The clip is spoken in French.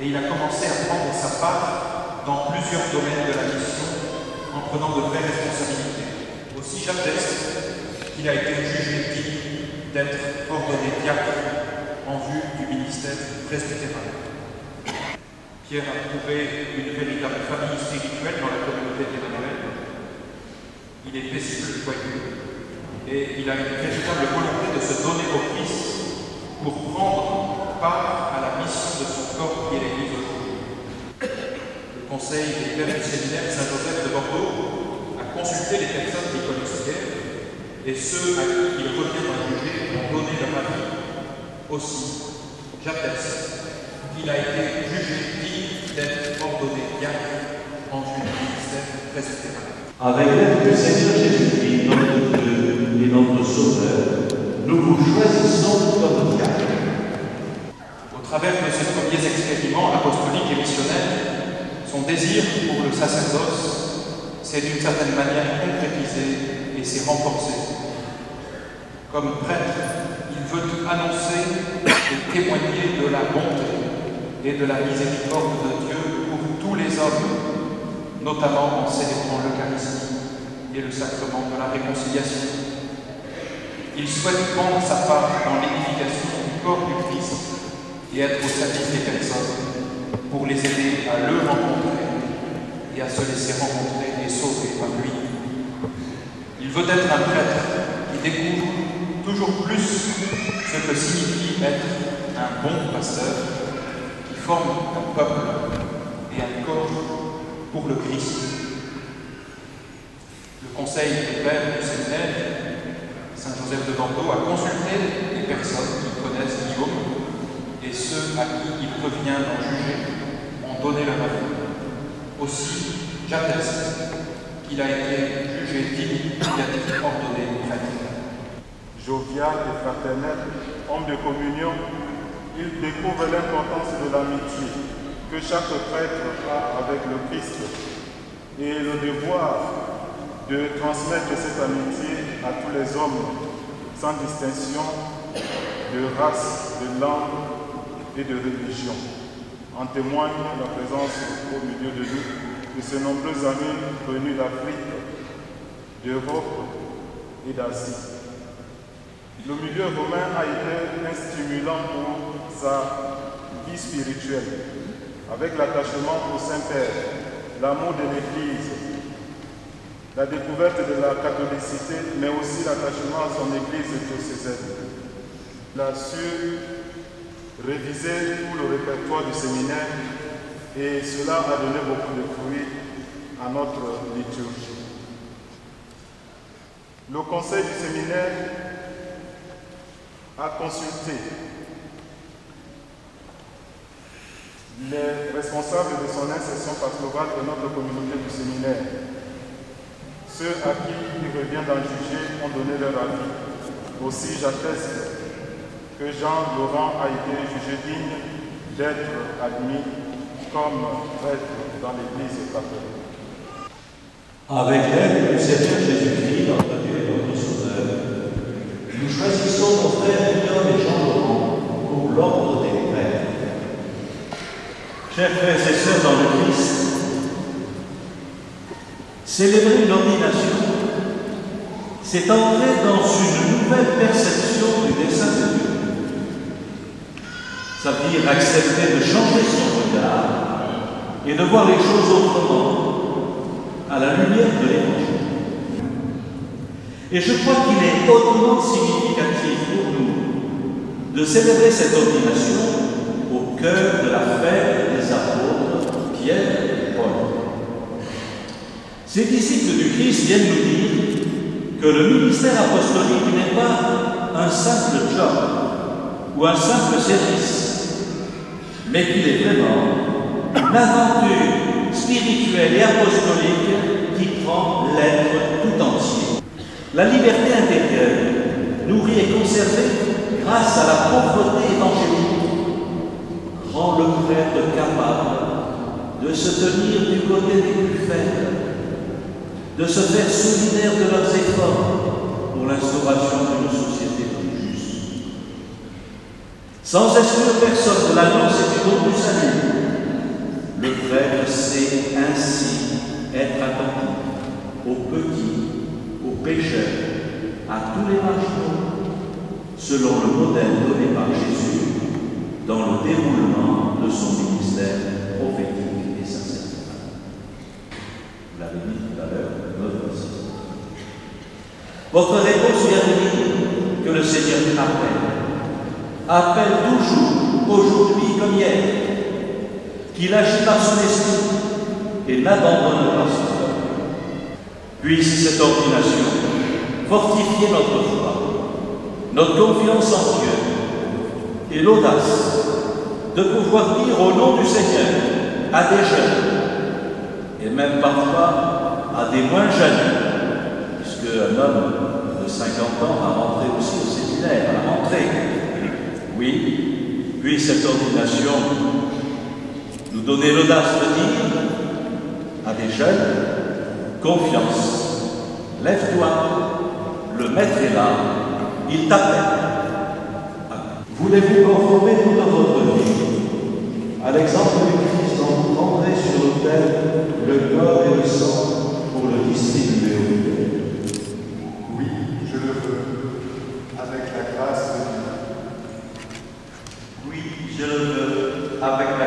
et il a commencé à prendre sa part dans plusieurs domaines de la mission en prenant de vraies responsabilités. Aussi j'atteste qu'il a été jugé digne d'être ordonné diacre en vue du ministère presbytéral. Pierre a trouvé une véritable famille spirituelle dans la communauté d'Emmanuel. Il est paisible, joyeux, et il a une véritable volonté de se donner au Christ pour prendre part à la mission de son corps qui est l'Église aujourd'hui. Le Conseil des pères du séminaire Saint-Joseph de Bordeaux a consulté les personnes qui connaissent Pierre, et ceux à qui il revient d'en juger ont donné leur avis. Aussi, j'atteste qu'il a été jugé digne d'être ordonné diacre en vue du ministère presbytéral. Avec l'aide du Seigneur Jésus-Christ, notre Dieu et notre Sauveur, nous vous choisissons comme diacre. Au travers de ces premiers expériments apostoliques et missionnaires, son désir pour le sacerdoce s'est d'une certaine manière concrétisé et s'est renforcé. Comme prêtre, il veut annoncer et témoigner de la bonté et de la miséricorde de Dieu pour tous les hommes, notamment en célébrant l'Eucharistie et le sacrement de la réconciliation. Il souhaite prendre sa part dans l'édification du corps du Christ et être au service des personnes pour les aider à le rencontrer et à se laisser rencontrer et sauver par lui. Il veut être un prêtre qui découvre toujours plus ce que signifie être un bon pasteur qui forme un peuple et un corps pour le Christ. Le Conseil des pères du séminaire Saint-Joseph de Bordeaux a consulté les personnes qui connaissent Guillaume et ceux à qui il revient d'en juger ont donné leur avis. Aussi, j'atteste qu'il a été jugé digne d'être ordonné prêtre. Jovial et fraternel, homme de communion, il découvre l'importance de l'amitié que chaque prêtre a avec le Christ et le devoir de transmettre cette amitié à tous les hommes sans distinction de race, de langue et de religion. En témoigne la présence au milieu de nous de ces nombreux amis venus d'Afrique, d'Europe et d'Asie. Le milieu romain a été un stimulant pour sa vie spirituelle, avec l'attachement au Saint-Père, l'amour de l'Église, la découverte de la catholicité, mais aussi l'attachement à son Église diocésaine. Il a su réviser tout le répertoire du séminaire et cela a donné beaucoup de fruits à notre liturgie. Le conseil du séminaire a consulté les responsables de son insertion pastorale de notre communauté du séminaire. Ceux à qui il revient d'en juger ont donné leur avis. Aussi, j'atteste que Jean Laurent a été jugé digne d'être admis comme prêtre dans l'Église catholique. Avec l'aide du Seigneur Jésus-Christ, notre Dieu et notre Sauveur, nous choisissons nos frères Guillaume et Jean Laurent pour l'ordre des prêtres. Chers frères et sœurs dans le Christ, célébrer l'ordination, c'est entrer dans une nouvelle perception du dessein de Dieu. Ça veut dire accepter de changer son regard et de voir les choses autrement, à la lumière de l'Évangile. Et je crois qu'il est hautement significatif pour nous de célébrer cette ordination au cœur de la fête des apôtres Pierre et Paul. Ces disciples du Christ viennent nous dire que le ministère apostolique n'est pas un simple job ou un simple service, mais qu'il est vraiment une aventure spirituelle et apostolique qui prend l'être tout entier. La liberté intérieure, nourrie et conservée grâce à la pauvreté évangélique, rend le prêtre capable de se tenir du côté des plus faibles, de se faire solidaire de leurs efforts pour l'instauration d'une société plus juste. Sans exclure personne de l'annonce et du don du salut, Votre réponse vient de dire que le Seigneur appelle toujours, aujourd'hui comme hier, qu'il agit par son esprit et n'abandonne pas son peuple. Puisse cette ordination fortifier notre foi, notre confiance en Dieu et l'audace de pouvoir dire au nom du Seigneur à des jeunes et même parfois à des moins jeunes, puisque un homme de 50 ans va rentrer aussi au séminaire, à la rentrée. Oui, puis cette ordination nous donner l'audace de dire à des jeunes, confiance, lève-toi, le Maître est là, il t'appelle. Voulez-vous conformer toute votre vie à l'exemple du Christ dont vous prendrez sur l'autel le corps et le sang pour le distribuer aux fidèles? Oui, je le veux, avec la grâce de Dieu. Oui, je le veux, avec la